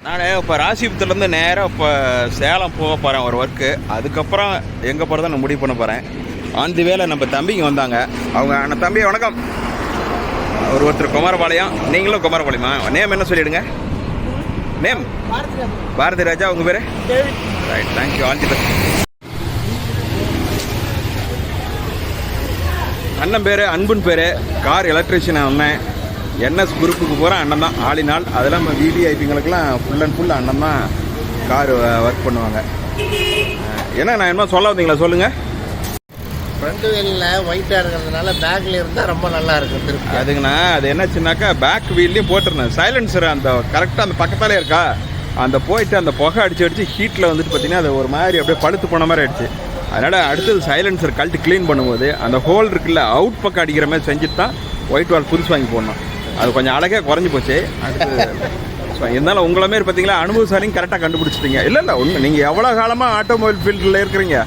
நான் இப்போ ராசிபுரத்துலேருந்து நேராக இப்போ சேலம் போக போகிறேன் ஒரு ஒர்க்கு. அதுக்கப்புறம் எங்கே போகிறத நான் முடிவு பண்ண போகிறேன். அந்த வேலை நம்ம தம்பிங்க வந்தாங்க. அவங்க அண்ணன் தம்பி வணக்கம். ஒருத்தர் குமாரபாளையம், நீங்களும் குமாரபாளையமா? நேம் என்ன சொல்லிவிடுங்க. நேம் பாரதி ராஜா. உங்கள் பேர்? Right, thank you. All the best. அண்ணன் பேர் அன்புன் பேர். கார் எலக்ட்ரிஷியன் அண்ணன். என்எஸ் குரூப்புக்கு போகிற அண்ணன் தான் ஆளினால். அதெல்லாம் நம்ம விவிஐபிங்களுக்கெல்லாம் ஃபுல் அண்ட் ஃபுல் அண்ணன் தான் கார் ஒர்க் பண்ணுவாங்க. ஏன்னா நான் என்ன சொல்ல வந்தீங்களா சொல்லுங்கள். ஃப்ரண்ட் வீலில் ஒயிட்டாக இருக்கிறதுனால பேக்கில் இருந்தால் ரொம்ப நல்லா இருக்கும் திருப்பி. அதுங்கண்ணா அது என்னாச்சுனாக்கா பேக் வீல்லையும் போட்டுருந்தேன். சைலன்சர் அந்த கரெக்டாக அந்த பக்கத்தாலே இருக்கா, அந்த போயிட்டு அந்த புகை அடிச்சு ஹீட்டில் வந்துட்டு பார்த்தீங்கன்னா அது ஒரு மாதிரி அப்படியே பழுத்து போன மாதிரி ஆயிடுச்சு. அதனால் அடுத்தது சைலன்சர் கழட்டி க்ளீன் பண்ணும்போது அந்த ஹோல் இருக்குல்ல அவுட் பக்கம் அடிக்கிற மாதிரி செஞ்சுட்டு தான் ஒயிட் வால் புதுசு வாங்கி போடணும். அது கொஞ்சம் அழகாக குறைஞ்சி போச்சு. அடுத்து இருந்தாலும் உங்களை மாரி பார்த்தீங்களா அனுபவசாலிங்க கரெக்டாக கண்டுபிடிச்சிட்டீங்க. இல்லை ஒன்று நீங்கள் எவ்வளோ காலமாக ஆட்டோமொபைல் ஃபீல்டில் இருக்கிறீங்க,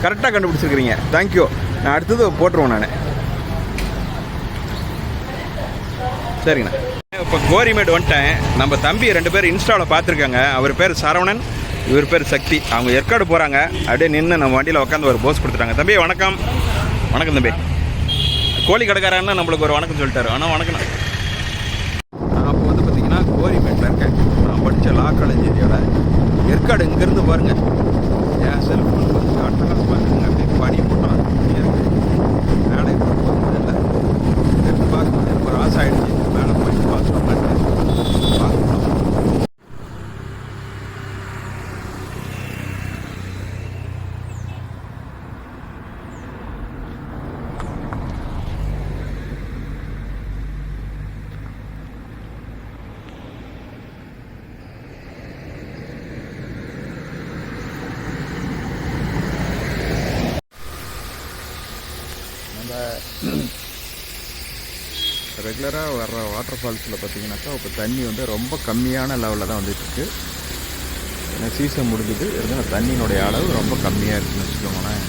கரெக்டாக கண்டுபிடிச்சிருக்கிறீங்க. தேங்க்யூ. நான் அடுத்தது போட்டுருவோம் நான். சரிங்கண்ணா. இப்போ கோரிமேடு வந்துட்டேன். நம்ம தம்பி 2 பேர் இன்ஸ்டாவில் பார்த்துருக்காங்க. அவர் பேர் சரவணன், இவர் பேர் சக்தி. அவங்க ஏற்காடு போகிறாங்க. அப்படியே நின்று நம்ம வண்டியில் உட்காந்து ஒரு போஸ் கொடுத்துட்டாங்க. தம்பி வணக்கம். வணக்கம் தம்பி. கோழி கடைக்காரன்னா நம்மளுக்கு ஒரு வணக்கம் சொல்லிட்டாரு. ஆனால் வணக்கண்ணா. நான் அப்போ வந்து பார்த்தீங்கன்னா கோரிமேட்டில் இருக்கேன். நான் படித்த லா காலேஜ் ஏரியாவில். ஏற்காடு இங்கேருந்து பாருங்கள். என் செல்ஃபோன் வந்து அட்டகாசமாக இருக்குங்க. அப்படியே பனி போட்டோம் மேலே இல்லை எடுத்து பார்க்கணும். எனக்கு ஒரு ஆசை ஆகிடுச்சு மேலே போயிட்டு பார்க்கணும். ரெகுலராக வர்ற வாட்டர் ஃபால்ஸில் பார்த்தீங்கன்னாக்கா இப்போ தண்ணி வந்து ரொம்ப கம்மியான லெவலில் தான் வந்துட்டுருக்கு. ஏன்னா சீசன் முடிஞ்சுது, இருந்தாலும் தண்ணியினுடைய அளவு ரொம்ப கம்மியாக இருக்குதுன்னு வச்சுக்கோங்களேன்.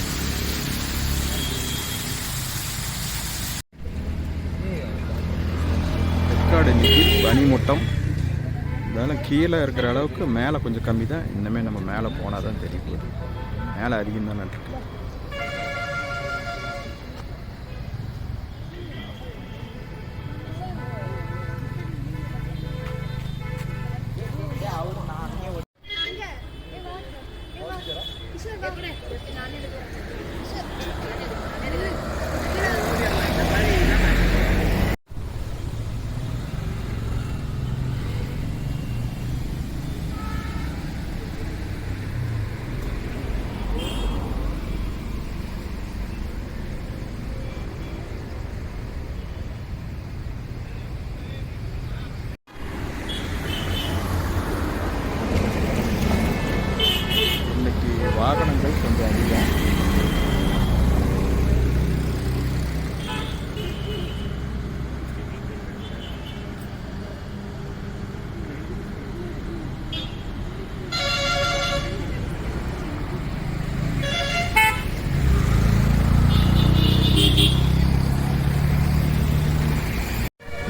ஏற்காடு இன்னைக்கு பனிமூட்டம். இருந்தாலும் கீழே இருக்கிற அளவுக்கு மேலே கொஞ்சம் கம்மி தான். இன்னுமே நம்ம மேலே போனால் தான் தெரிய போகுது. மேலே அதிகம் தான் இருக்கு. வாகனங்கள் கொஞ்சம் அதிகம்.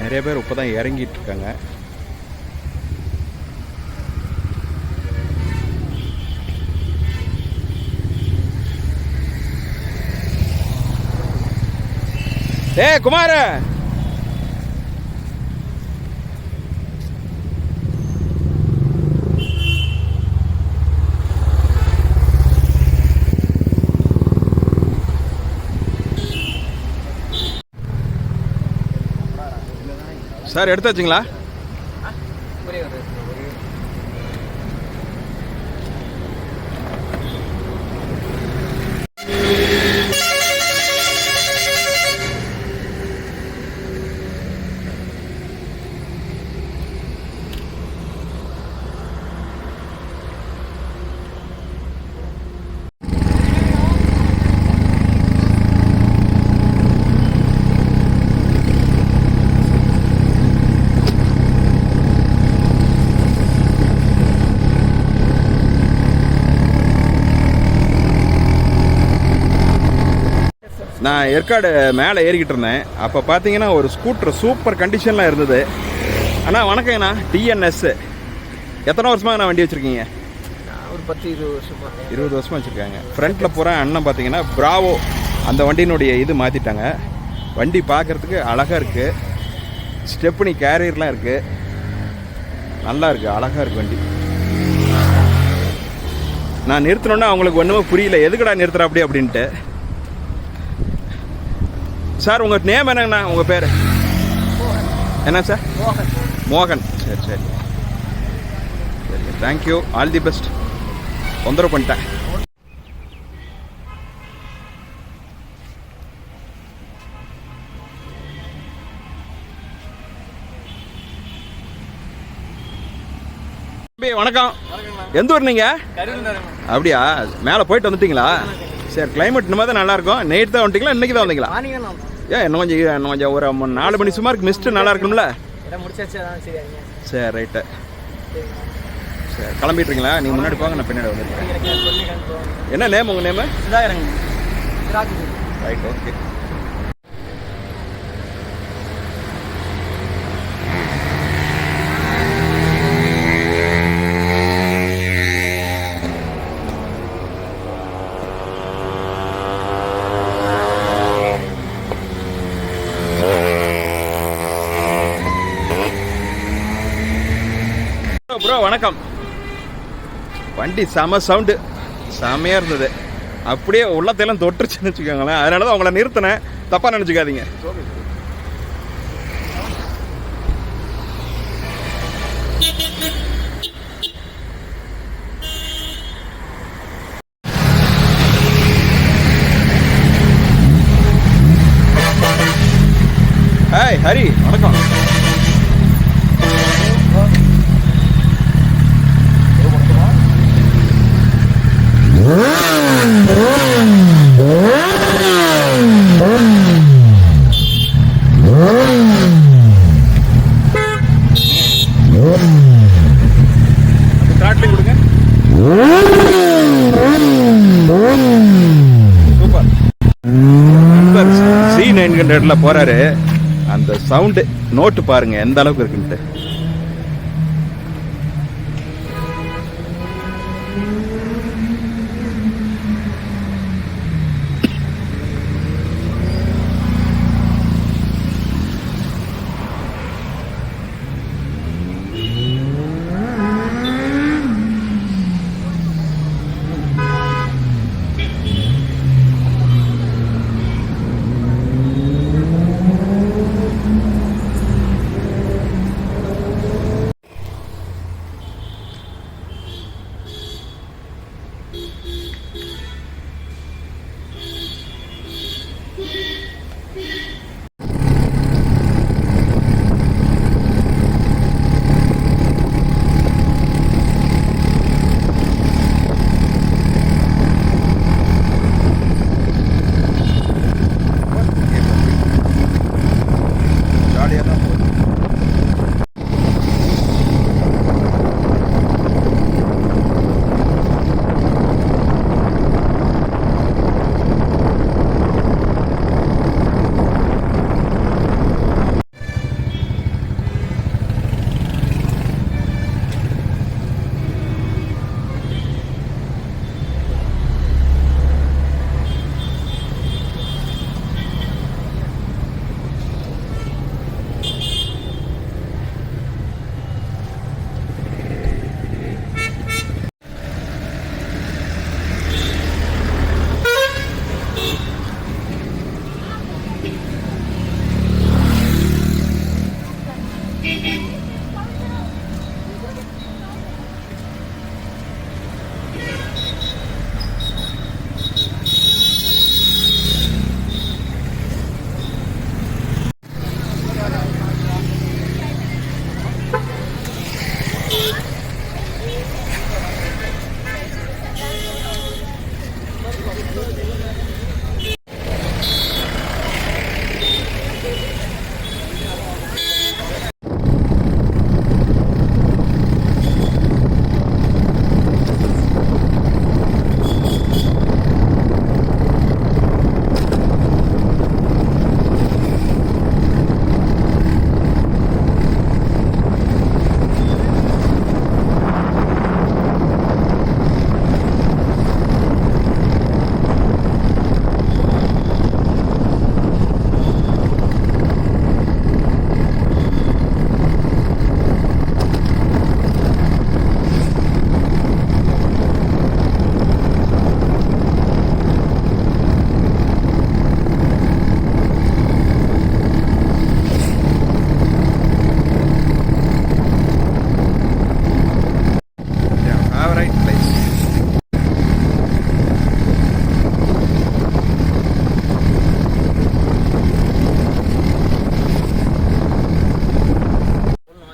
நிறைய பேர் இப்போ தான் இறங்கிட்டு இருக்காங்க. குமார சார் எடுத்தாச்சுங்களா? நான் ஏற்காடு மேலே ஏறிக்கிட்டு இருந்தேன். அப்போ பார்த்தீங்கன்னா ஒரு ஸ்கூட்டர் சூப்பர் கண்டிஷனில் இருந்தது. அண்ணா வணக்கங்கண்ணா. டிஎன்எஸ் எத்தனை வருஷமாக நான் வண்டி வச்சுருக்கீங்க? நான் ஒரு 10-20 வருஷமா. 20 வருஷமாக வச்சுருக்காங்க. ஃப்ரண்ட்டில் பூரா அண்ணன் பார்த்தீங்கன்னா பிராவோ அந்த வண்டியினுடைய இது மாற்றிட்டாங்க. வண்டி பார்க்குறதுக்கு அழகாக இருக்குது. ஸ்டெப்னி கேரியர்லாம் இருக்குது. நல்லா இருக்குது, அழகாக இருக்குது வண்டி. நான் நிறுத்தினோன்னா அவங்களுக்கு ஒன்றுமே புரியல, எதுக்கடா நிறுத்துற அப்படி அப்படின்ட்டு. சார் உங்கள் நேம் என்னங்கண்ணா? உங்கள் பேர் என்ன சார்? மோகன். சரி சரி சரி, தேங்க்யூ, ஆல் தி பெஸ்ட். தொந்தரவு பண்ணிட்டேன். வணக்கம். எந்த ஊர் நீங்கள்? அப்படியா, மேலே போயிட்டு வந்துட்டீங்களா? சரி, கிளைமேட் இந்த மாதிரி தான் நல்லாயிருக்கும். நைட் தான் வந்துட்டீங்களா, இன்னைக்கு தான் வந்தீங்களா? ஏன் இன்னும் கொஞ்சம் ஒரு 4 மணி சுமாருக்கு மிஸ்ட்டு நல்லா இருக்கணும்ல? சரி ரைட்டு. சரி, கிளம்பிட்டுருங்களா? நீங்கள் முன்னாடி போங்க, நான் பின்னாடி வந்துருக்கேன். என்ன நேம் உங்கள் நேமு? Right, okay. ப்ரோ வணக்கம். வண்டி செம சவுண்டு, செமையாக இருந்தது. அப்படியே உள்ளத்தையெல்லாம் தொட்டுருச்சுன்னு வச்சுக்கோங்களேன். அதனால தான் உங்களை நிறுத்தினேன், தப்பாக நினச்சிக்காதீங்க. ஹாய் ஹரி, வணக்கம். கொடுங்க. சூப்பர். C900ல போறாரு. அந்த சவுண்டு நோட்டு பாருங்க எந்த அளவுக்கு இருக்குன்ட்டு.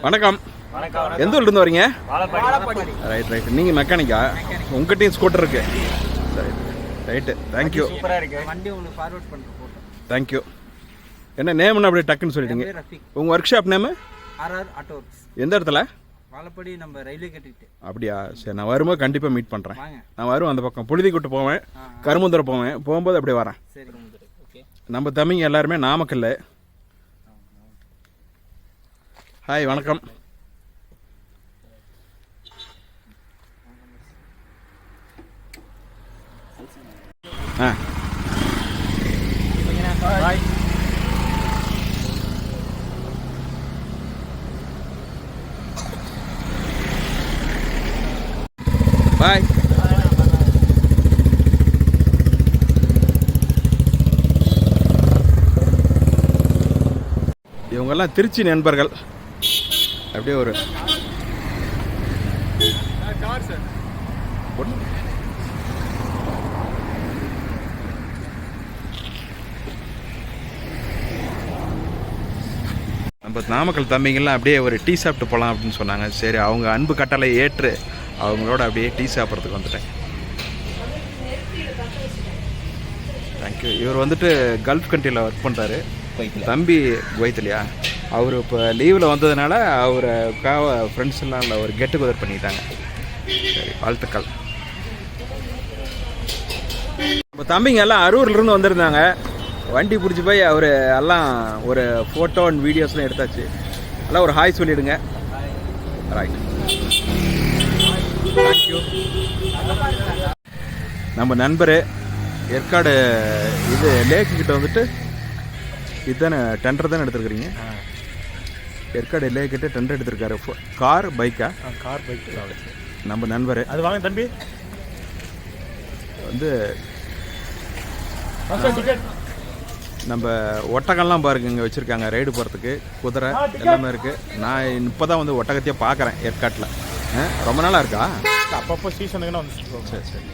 வணக்கம். எந்த ஊர்லேருந்து வரீங்க? Right right. நீங்கள் மெக்கானிக்கா? உங்கள்கிட்டையும் ஸ்கூட்டர் இருக்கு. ரைட்டு. தேங்க்யூ. தேங்க்யூ. என்ன நேம்னு அப்படியே டக்குன்னு சொல்லிட்டீங்க. உங்கள் ஒர்க் ஷாப் நேமு? எந்த இடத்துல? வாழப்படி நம்ம ரயில்வே கட்டிட்டு. அப்படியா? சரி, நான் வரும்போது கண்டிப்பாக மீட் பண்ணுறேன். நான் வருவேன், அந்த பக்கம் புழுதி கூட்டு போவேன், கருமுந்தரை போவேன், போகும்போது அப்படியே வரேன். சரி, ஓகே. நம்ம தம்பிங்க எல்லாருமே நாமக்கல்ல. ஹாய், வணக்கம். ஆ பாய். பாய். இவங்கெல்லாம் திருச்சி நண்பர்கள். அப்படியே ஒரு நம்ம நாமக்கல் தம்பிங்கெல்லாம் அப்படியே ஒரு டீ சாப்பிட்டு போகலாம் அப்படின்னு சொன்னாங்க. சரி, அவங்க அன்பு கட்டளை ஏற்று அவங்களோட அப்படியே டீ சாப்பிட்றதுக்கு வந்துட்டேன். தேங்க்யூ. இவர் வந்துட்டு கல்ஃப் கண்ட்ரியில் ஒர்க் பண்ணுறாரு. தம்பி குவைத்திலையா? அவர் இப்போ லீவில் வந்ததுனால அவரை ஃப்ரெண்ட்ஸ் எல்லாம் இல்லை, ஒரு கெட் டுகெதர் பண்ணிட்டாங்க. சரி, வாழ்த்துக்கள். இப்போ தம்பிங்க எல்லாம் அரூர்லேருந்து வந்திருந்தாங்க. வண்டி பிடிச்சி போய் அவர் எல்லாம் ஒரு ஃபோட்டோ அண்ட் வீடியோஸ்லாம் எடுத்தாச்சு. எல்லாம் ஒரு ஹாய் சொல்லிவிடுங்க. ரைட். தேங்க்யூ. நம்ம நண்பர் ஏற்காடு இது லேக்குக்கிட்ட வந்துட்டு இதுதானே டெண்டர் தானே எடுத்துருக்குறீங்க? ஏற்காடு லேக்கிட்ட டெண்டர் எடுத்திருக்காரு. கார் பைக்கா? Car bike. நம்ம நண்பர் அது வாங்க தம்பி. வந்து நம்ம ஒட்டகம்லாம் பாருங்க இங்கே வச்சுருக்காங்க ரைடு போகிறதுக்கு. குதிரை எல்லாமே இருக்குது. நான் இப்போ தான் வந்து ஒட்டகத்தையே பார்க்குறேன் ஏற்காட்டில். ரொம்ப நாளாக இருக்கா? அப்பப்போ சீசனுக்குன்னா வந்து. சரி சரி.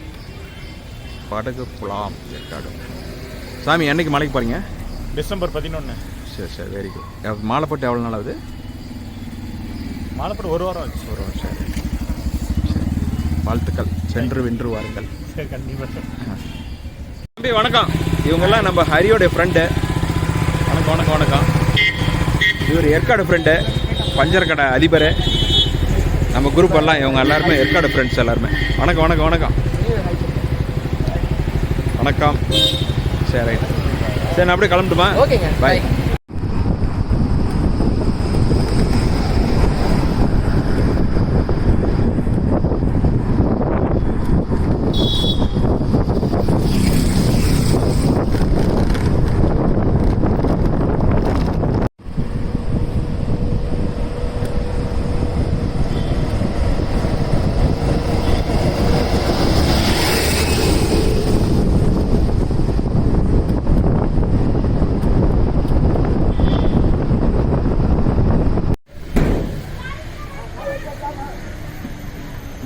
படகு குலாம் ஏற்காடு. சாமி, என்னைக்கு மலைக்கு போகிறீங்க? டிசம்பர் 11. சரி சரி, வெரி குட். மாலைப்பட்டு எவ்வளோ நாள் ஆகுது? மாலைப்பட்டு ஒரு வாரம் ஆச்சு. ஒரு வாரம். சரி சரி. வாழ்த்துக்கள். சென்று வென்று வாருங்கள். சரி, கண்டிப்பாக. தம்பி வணக்கம். இவங்கெல்லாம் நம்ம ஹரியோடைய ஃப்ரெண்டு. வணக்கம் வணக்கம் வணக்கம். இவர் ஏற்காடு ஃப்ரெண்டு, பஞ்சர் கடை அதிபர். நம்ம குரூப் எல்லாம் இவங்க எல்லாருமே ஏற்காடு ஃப்ரெண்ட்ஸ் எல்லாருமே. வணக்கம் வணக்கம் வணக்கம் வணக்கம். சரி ரைட். சரி, நான் அப்படியே கிளம்பட்டுமா? ஓகேங்க, பாய்.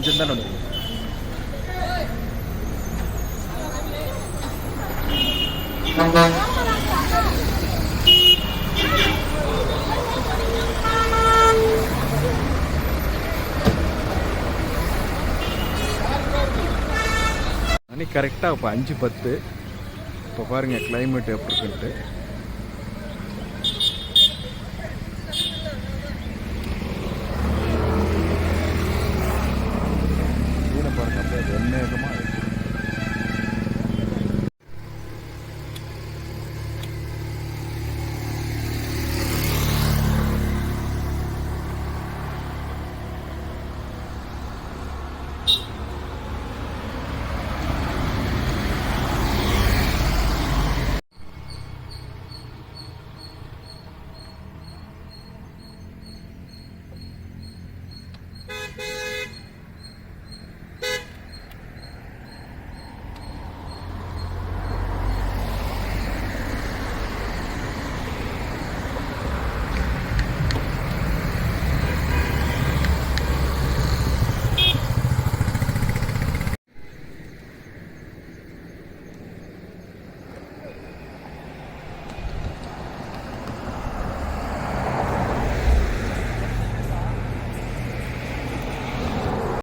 இன்ஜின் தானே வந்து மணி கரெக்டாக இப்போ 5:10. இப்போ பாருங்கள் கிளைமேட் எப்படி இருக்குன்ட்டு. பாருங்க, அப்படியே வெண்ணேகமாக